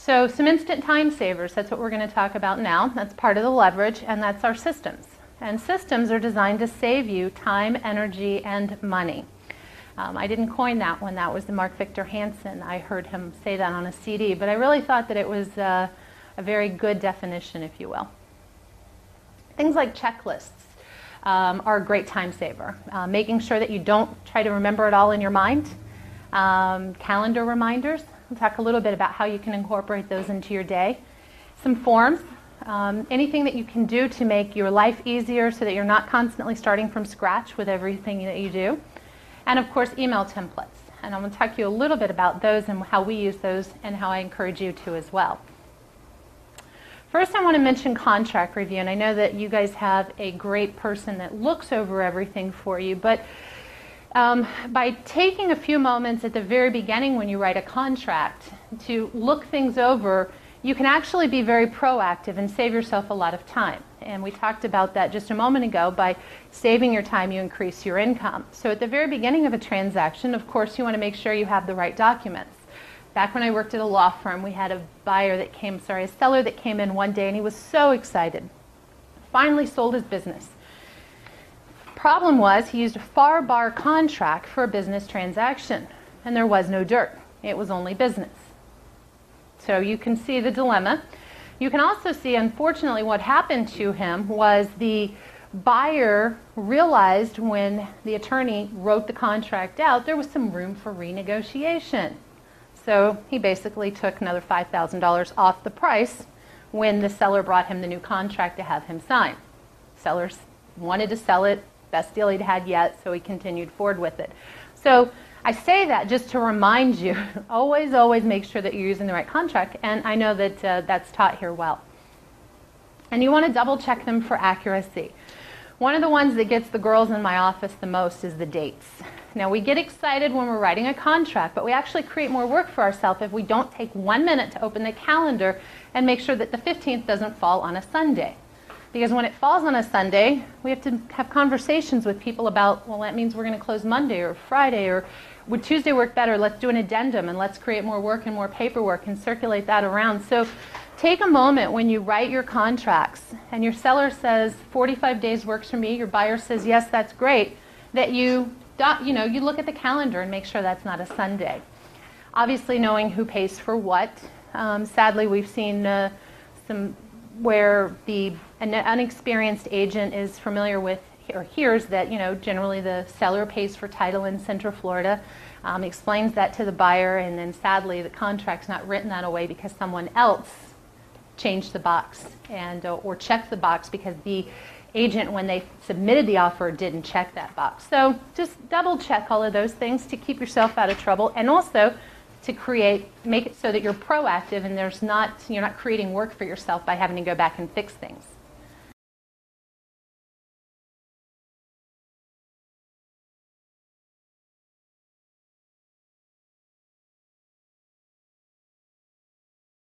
So some instant time savers, that's what we're going to talk about now. That's part of the leverage, and that's our systems. And systems are designed to save you time, energy, and money. I didn't coin that one. That was the Mark Victor Hansen. I heard him say that on a CD, but I really thought that it was a very good definition, if you will. Things like checklists are a great time saver. Making sure that you don't try to remember it all in your mind. Calendar reminders. We'll talk a little bit about how you can incorporate those into your day. Some forms. Anything that you can do to make your life easier so that you're not constantly starting from scratch with everything that you do. And of course, email templates. And I'm going to talk to you a little bit about those and how we use those and how I encourage you to as well. First, I want to mention contract review. And I know that you guys have a great person that looks over everything for you. But by taking a few moments at the very beginning when you write a contract to look things over, you can actually be very proactive and save yourself a lot of time. And we talked about that just a moment ago. By saving your time, you increase your income. So at the very beginning of a transaction, of course, you want to make sure you have the right documents. Back when I worked at a law firm, we had a seller that came in one day, and he was so excited. Finally sold his business. Problem was, he used a FAR bar contract for a business transaction, and there was no dirt. It was only business. So you can see the dilemma. You can also see, unfortunately, what happened to him was the buyer realized when the attorney wrote the contract out, there was some room for renegotiation. So he basically took another $5,000 off the price when the seller brought him the new contract to have him sign. Sellers wanted to sell it, best deal he'd had yet, so he continued forward with it. So I say that just to remind you, always make sure that you're using the right contract, and I know that that's taught here well. And you want to double check them for accuracy. One of the ones that gets the girls in my office the most is the dates. Now, we get excited when we're writing a contract, but we actually create more work for ourselves if we don't take 1 minute to open the calendar and make sure that the 15th doesn't fall on a Sunday. Because when it falls on a Sunday, we have to have conversations with people about, well, that means we're going to close Monday or Friday, or would Tuesday work better? Let's do an addendum and let's create more work and more paperwork and circulate that around. So take a moment when you write your contracts and your seller says 45 days works for me, your buyer says yes, that's great, that you look at the calendar and make sure that's not a Sunday. Obviously knowing who pays for what. Sadly, we've seen some where an unexperienced agent is familiar with or hears that, generally the seller pays for title in Central Florida, explains that to the buyer, and then sadly the contract's not written that way because someone else changed the box and or checked the box because the agent, when they submitted the offer, didn't check that box. So just double check all of those things to keep yourself out of trouble, and also to make it so that you're proactive and you're not creating work for yourself by having to go back and fix things.